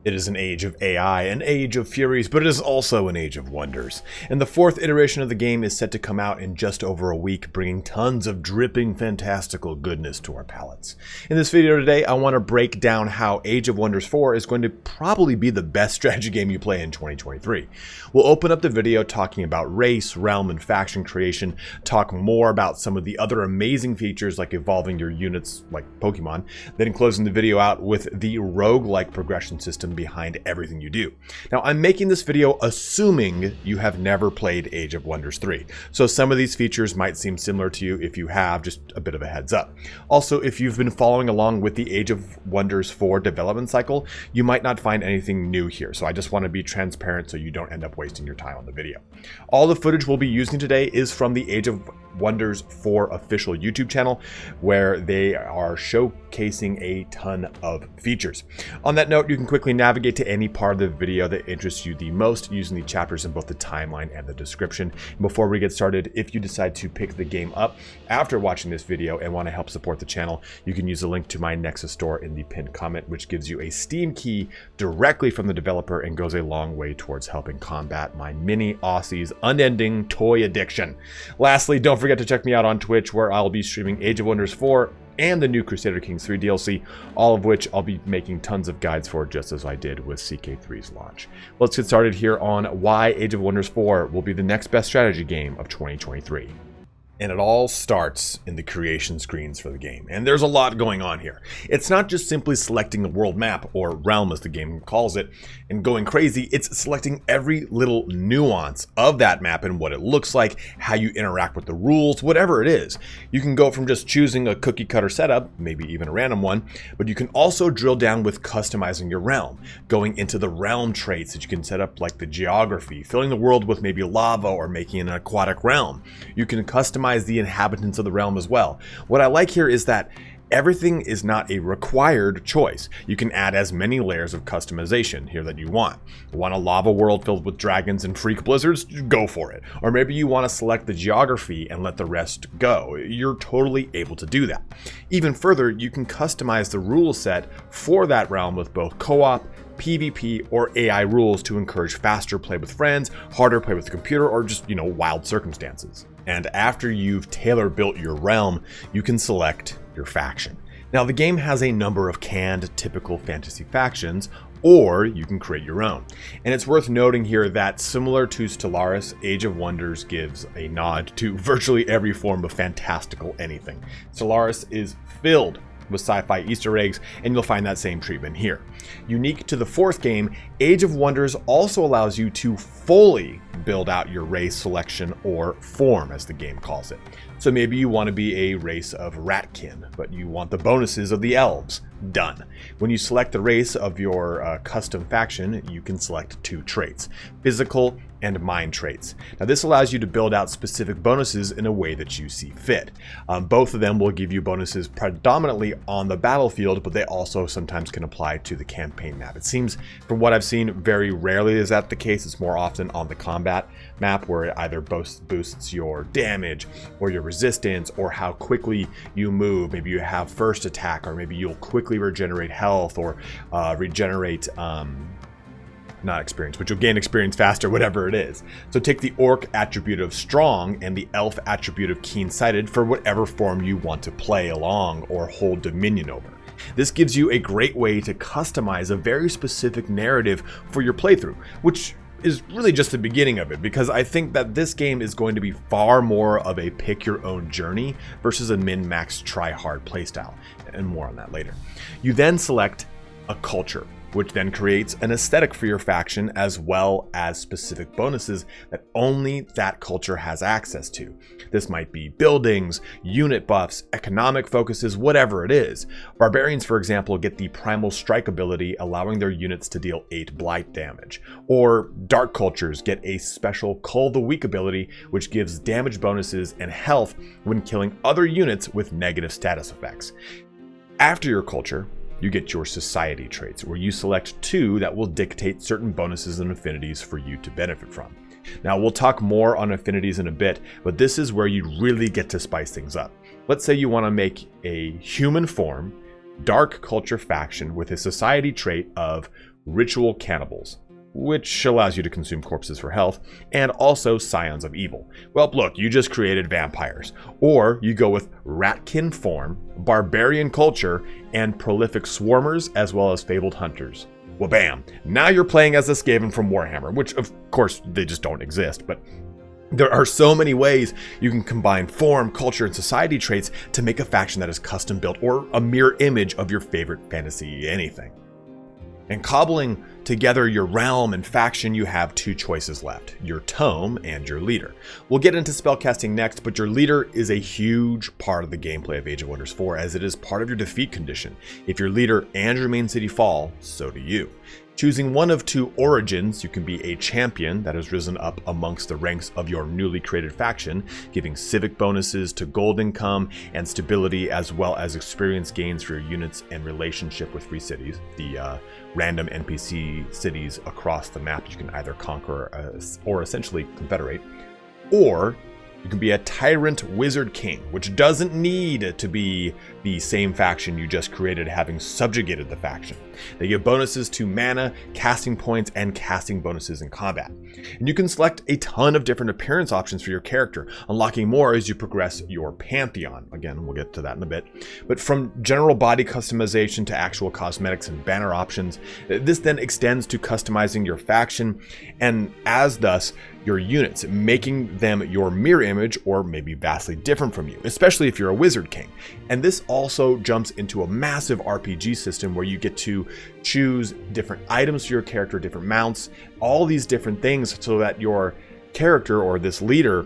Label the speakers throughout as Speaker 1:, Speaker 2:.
Speaker 1: It is an age of AI, an age of furies, but it is also an age of wonders. And the 4th iteration of the game is set to come out in just over a week, bringing tons of dripping fantastical goodness to our palates. In this video today, I want to break down how Age of Wonders 4 is going to probably be the best strategy game you play in 2023. We'll open up the video talking about race, realm, and faction creation, talk more about some of the other amazing features like evolving your units like Pokemon, then closing the video out with the roguelike progression system behind everything you do. Now, I'm making this video assuming you have never played Age of Wonders 3, so some of these features might seem similar to you. If you have, just a bit of a heads up. Also, if you've been following along with the Age of Wonders 4 development cycle, you might not find anything new here, so I just want to be transparent so you don't end up wasting your time on the video. All the footage we'll be using today is from the Age of Wonders 4 official YouTube channel, where they are showcasing a ton of features. On that note, you can quickly navigate to any part of the video that interests you the most using the chapters in both the timeline and the description. And before we get started, if you decide to pick the game up after watching this video and want to help support the channel, you can use a link to my Nexus Store in the pinned comment, which gives you a Steam key directly from the developer and goes a long way towards helping combat my mini Aussie's unending toy addiction. Lastly, don't forget to check me out on Twitch, where I'll be streaming Age of Wonders 4 and the new Crusader Kings 3 DLC, all of which I'll be making tons of guides for, just as I did with CK3's launch. Let's get started here on why Age of Wonders 4 will be the next best strategy game of 2023. And it all starts in the creation screens for the game. And there's a lot going on here. It's not just simply selecting a world map, or realm as the game calls it, and going crazy. It's selecting every little nuance of that map and what it looks like, how you interact with the rules, whatever it is. You can go from just choosing a cookie cutter setup, maybe even a random one, but you can also drill down with customizing your realm, going into the realm traits that you can set up, like the geography, filling the world with maybe lava, or making an aquatic realm. You can customize the inhabitants of the realm as well. What I like here is that everything is not a required choice. You can add as many layers of customization here that you want. You want a lava world filled with dragons and freak blizzards? Go for it. Or maybe you want to select the geography and let the rest go. You're totally able to do that. Even further, you can customize the rule set for that realm with both co-op, PvP, or AI rules to encourage faster play with friends, harder play with the computer, or just, wild circumstances. And after you've tailor-built your realm, you can select your faction. Now, the game has a number of canned, typical fantasy factions, or you can create your own. And it's worth noting here that, similar to Stellaris, Age of Wonders gives a nod to virtually every form of fantastical anything. Stellaris is filled with sci-fi Easter eggs, and you'll find that same treatment here. Unique to the 4th game, Age of Wonders also allows you to fully build out your race selection, or form as the game calls it. So maybe you want to be a race of ratkin, but you want the bonuses of the Elves. Done. When you select the race of your custom faction, you can select 2 traits: physical and mind traits. Now, this allows you to build out specific bonuses in a way that you see fit. Both of them will give you bonuses predominantly on the battlefield, but they also sometimes can apply to the campaign map. It seems, from what I've seen, very rarely is that the case. It's more often on the combat map, where it either boosts your damage or your resistance, or how quickly you move. Maybe you have first attack, or maybe you'll quickly regenerate health, or regenerate not experience, but you'll gain experience faster, whatever it is. So take the orc attribute of strong and the elf attribute of keen-sighted for whatever form you want to play along or hold dominion over. This gives you a great way to customize a very specific narrative for your playthrough, which is really just the beginning of it, because I think that this game is going to be far more of a pick your own journey versus a min-max try hard playstyle, and more on that later. You then select a culture, which then creates an aesthetic for your faction, as well as specific bonuses that only that culture has access to. This might be buildings, unit buffs, economic focuses, whatever it is. Barbarians, for example, get the Primal Strike ability, allowing their units to deal 8 blight damage. Or dark cultures get a special Cull the Weak ability, which gives damage bonuses and health when killing other units with negative status effects. After your culture, you get your society traits, where you select 2 that will dictate certain bonuses and affinities for you to benefit from. Now, we'll talk more on affinities in a bit, but this is where you really get to spice things up. Let's say you want to make a human form, dark culture faction with a society trait of Ritual Cannibals, which allows you to consume corpses for health, and also Scions of Evil. Well, look, you just created vampires. Or you go with Ratkin Form, Barbarian Culture, and Prolific Swarmers, as well as Fabled Hunters. Well, bam, now you're playing as a Skaven from Warhammer, which of course they just don't exist, but there are so many ways you can combine form, culture, and society traits to make a faction that is custom built or a mirror image of your favorite fantasy anything. And cobbling together your realm and faction, you have two choices left, your tome and your leader. We'll get into spellcasting next, but your leader is a huge part of the gameplay of Age of Wonders 4, as it is part of your defeat condition. If your leader and your main city fall, so do you. Choosing one of two origins, you can be a champion that has risen up amongst the ranks of your newly created faction, giving civic bonuses to gold income and stability, as well as experience gains for your units and relationship with free cities, the random NPC cities across the map you can either conquer or essentially confederate. Or you can be a Tyrant Wizard King, which doesn't need to be the same faction you just created, having subjugated the faction. They give bonuses to mana, casting points, and casting bonuses in combat. And you can select a ton of different appearance options for your character, unlocking more as you progress your pantheon. Again, we'll get to that in a bit. But from general body customization to actual cosmetics and banner options, this then extends to customizing your faction, and as thus your units, making them your mirror image or maybe vastly different from you, especially if you're a Wizard King. And this also jumps into a massive RPG system where you get to choose different items for your character, different mounts, all these different things, so that your character or this leader,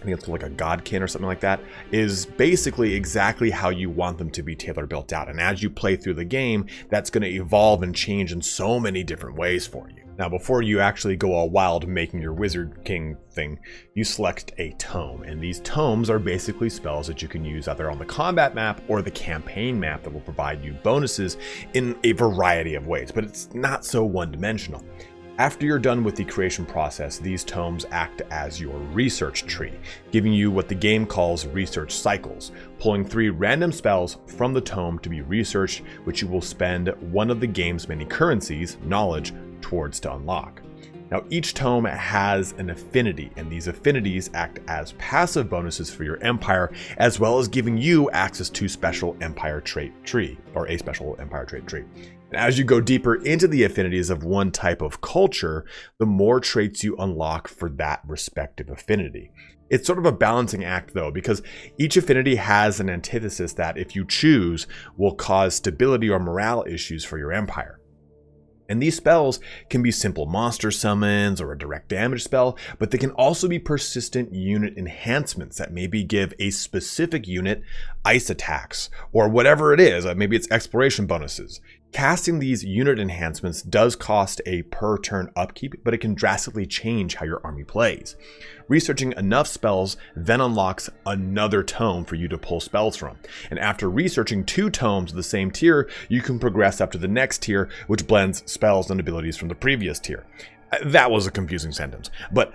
Speaker 1: I think it's like a godkin or something like that, is basically exactly how you want them to be tailor built out. And as you play through the game, that's going to evolve and change in so many different ways for you. Now, before you actually go all wild making your Wizard King thing, you select a tome, and these tomes are basically spells that you can use either on the combat map or the campaign map that will provide you bonuses in a variety of ways, but it's not so one-dimensional. After you're done with the creation process, these tomes act as your research tree, giving you what the game calls research cycles, pulling 3 random spells from the tome to be researched, which you will spend one of the game's many currencies, knowledge, towards to unlock. Now, each tome has an affinity, and these affinities act as passive bonuses for your empire, as well as giving you access to special empire trait tree, or a special empire trait tree. And as you go deeper into the affinities of one type of culture, the more traits you unlock for that respective affinity. It's sort of a balancing act though, because each affinity has an antithesis that, if you choose, will cause stability or morale issues for your empire. And these spells can be simple monster summons or a direct damage spell, but they can also be persistent unit enhancements that maybe give a specific unit ice attacks or whatever it is. Maybe it's exploration bonuses. Casting these unit enhancements does cost a per turn upkeep, but it can drastically change how your army plays. Researching enough spells then unlocks another tome for you to pull spells from. And after researching 2 tomes of the same tier, you can progress up to the next tier, which blends spells and abilities from the previous tier. That was a confusing sentence. But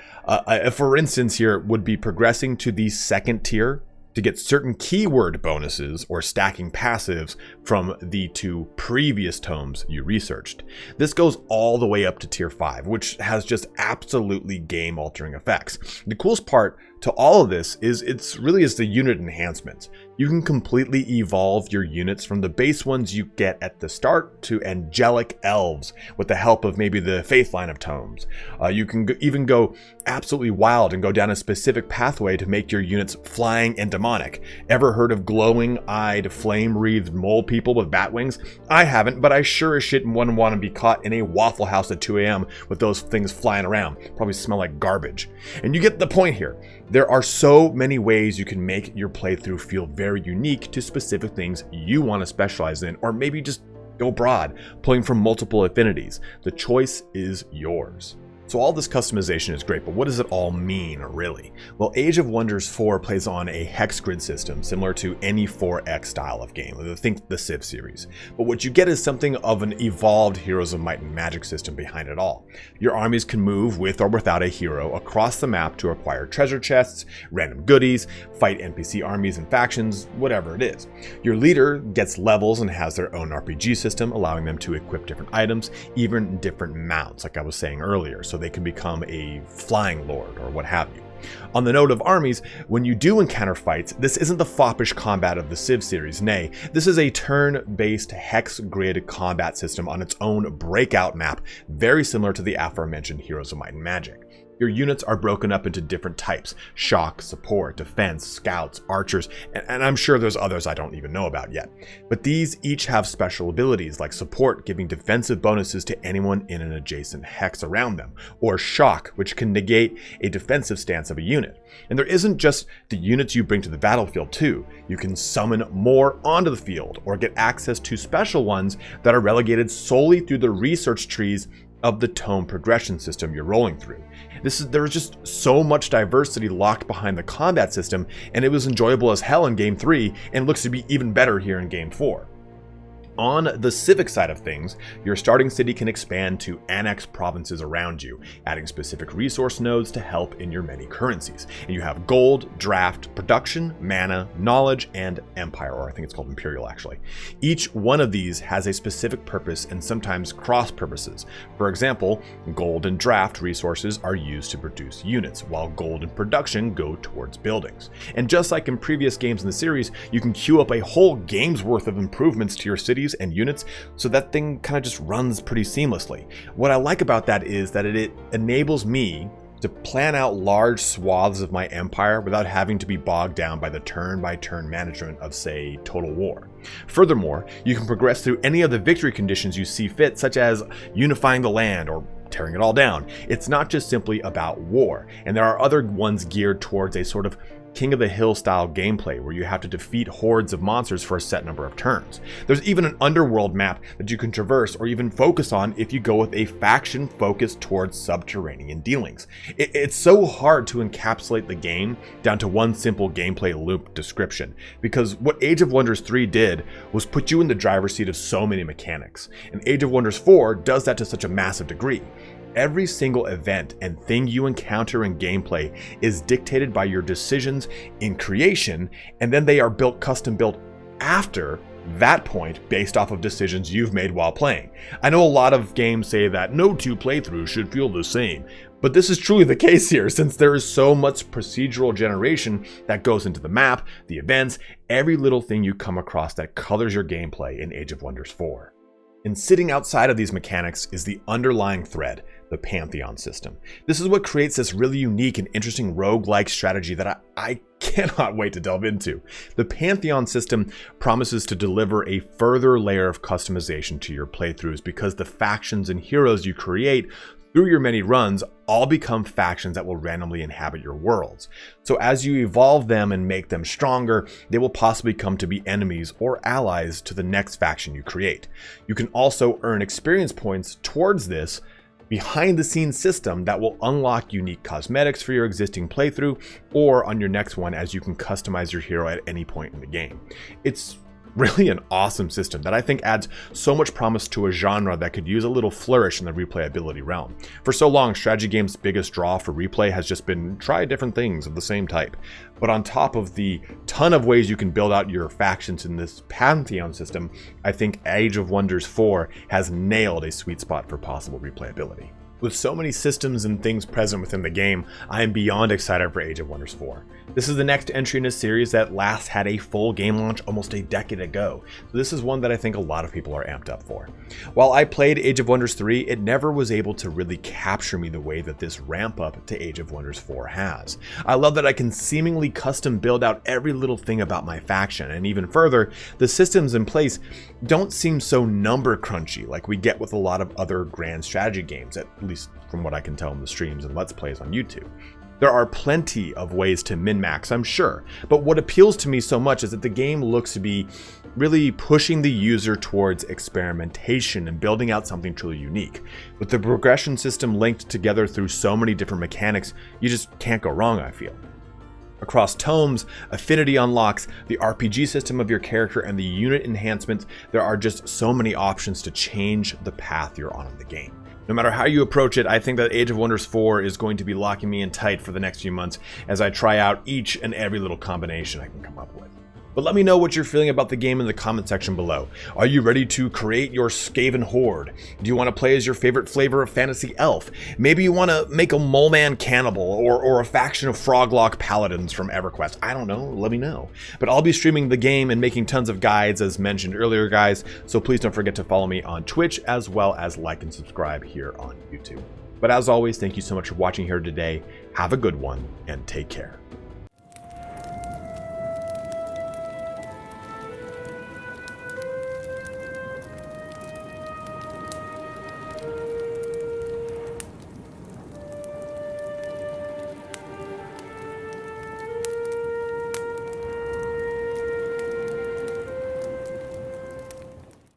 Speaker 1: for instance here would be progressing to the second tier to get certain keyword bonuses or stacking passives from the 2 previous tomes you researched. This goes all the way up to tier 5, which has just absolutely game-altering effects. The coolest part to all of this is it's really the unit enhancements. You can completely evolve your units from the base ones you get at the start to angelic elves with the help of maybe the faith line of tomes. You can even go absolutely wild and go down a specific pathway to make your units flying and demonic. Ever heard of glowing-eyed, flame-wreathed mole people with bat wings? I haven't, but I sure as shit wouldn't want to be caught in a Waffle House at 2 a.m. with those things flying around. Probably smell like garbage. And you get the point here. There are so many ways you can make your playthrough feel very unique to specific things you want to specialize in, or maybe just go broad, pulling from multiple affinities. The choice is yours. So all this customization is great, but what does it all mean, really? Well, Age of Wonders 4 plays on a hex grid system similar to any 4X style of game. Think the Civ series. But what you get is something of an evolved Heroes of Might and Magic system behind it all. Your armies can move with or without a hero across the map to acquire treasure chests, random goodies, fight NPC armies and factions, whatever it is. Your leader gets levels and has their own RPG system, allowing them to equip different items, even different mounts, like I was saying earlier, so they can become a flying lord or what have you. On the note of armies, when you do encounter fights, this isn't the foppish combat of the Civ series. Nay, this is a turn-based hex grid combat system on its own breakout map, very similar to the aforementioned Heroes of Might and Magic. Your units are broken up into different types: shock, support, defense, scouts, archers, and I'm sure there's others I don't even know about yet. But these each have special abilities, like support giving defensive bonuses to anyone in an adjacent hex around them, or shock, which can negate a defensive stance of a unit. And there isn't just the units you bring to the battlefield too. You can summon more onto the field, or get access to special ones that are relegated solely through the research trees of the tome progression system you're rolling through. There was just so much diversity locked behind the combat system, and it was enjoyable as hell in Game 3, and looks to be even better here in Game 4. On the civic side of things, your starting city can expand to annex provinces around you, adding specific resource nodes to help in your many currencies. And you have gold, draft, production, mana, knowledge, and empire, or I think it's called imperial actually. Each one of these has a specific purpose and sometimes cross purposes. For example, gold and draft resources are used to produce units, while gold and production go towards buildings. And just like in previous games in the series, you can queue up a whole game's worth of improvements to your cities and units, so that thing kind of just runs pretty seamlessly. What I like about that is that it enables me to plan out large swaths of my empire without having to be bogged down by the turn-by-turn management of, say, Total War. Furthermore, you can progress through any of the victory conditions you see fit, such as unifying the land or tearing it all down. It's not just simply about war, and there are other ones geared towards a sort of King of the Hill style gameplay where you have to defeat hordes of monsters for a set number of turns. There's even an underworld map that you can traverse or even focus on if you go with a faction focused towards subterranean dealings. It's so hard to encapsulate the game down to one simple gameplay loop description, because what Age of Wonders 3 did was put you in the driver's seat of so many mechanics, and Age of Wonders 4 does that to such a massive degree. Every single event and thing you encounter in gameplay is dictated by your decisions in creation, and then they are custom built after that point based off of decisions you've made while playing. I know a lot of games say that no two playthroughs should feel the same, but this is truly the case here, since there is so much procedural generation that goes into the map, the events, every little thing you come across that colors your gameplay in Age of Wonders 4. And sitting outside of these mechanics is the underlying thread, the Pantheon system. This is what creates this really unique and interesting roguelike strategy that I cannot wait to delve into. The Pantheon system promises to deliver a further layer of customization to your playthroughs, because the factions and heroes you create through your many runs all become factions that will randomly inhabit your worlds. So as you evolve them and make them stronger, they will possibly come to be enemies or allies to the next faction you create. You can also earn experience points towards this behind the scenes system that will unlock unique cosmetics for your existing playthrough or on your next one, as you can customize your hero at any point in the game. It's really an awesome system that I think adds so much promise to a genre that could use a little flourish in the replayability realm. For so long, strategy games' biggest draw for replay has just been try different things of the same type. But on top of the ton of ways you can build out your factions in this Pantheon system, I think Age of Wonders 4 has nailed a sweet spot for possible replayability. With so many systems and things present within the game, I am beyond excited for Age of Wonders 4. This is the next entry in a series that last had a full game launch almost a decade ago, so this is one that I think a lot of people are amped up for. While I played Age of Wonders 3, it never was able to really capture me the way that this ramp up to Age of Wonders 4 has. I love that I can seemingly custom build out every little thing about my faction, and even further, the systems in place don't seem so number crunchy like we get with a lot of other grand strategy games, at least from what I can tell in the streams and Let's Plays on YouTube. There are plenty of ways to min-max, I'm sure, but what appeals to me so much is that the game looks to be really pushing the user towards experimentation and building out something truly unique. With the progression system linked together through so many different mechanics, you just can't go wrong, I feel. Across tomes, affinity unlocks, the RPG system of your character, and the unit enhancements, there are just so many options to change the path you're on in the game. No matter how you approach it, I think that Age of Wonders 4 is going to be locking me in tight for the next few months as I try out each and every little combination I can come up with. But let me know what you're feeling about the game in the comment section below. Are you ready to create your Skaven horde? Do you want to play as your favorite flavor of fantasy elf? Maybe you want to make a mole man cannibal or a faction of froglock paladins from EverQuest. I don't know, let me know. But I'll be streaming the game and making tons of guides as mentioned earlier, guys, so please don't forget to follow me on Twitch as well as like and subscribe here on YouTube. But as always, thank you so much for watching here today. Have a good one and take care.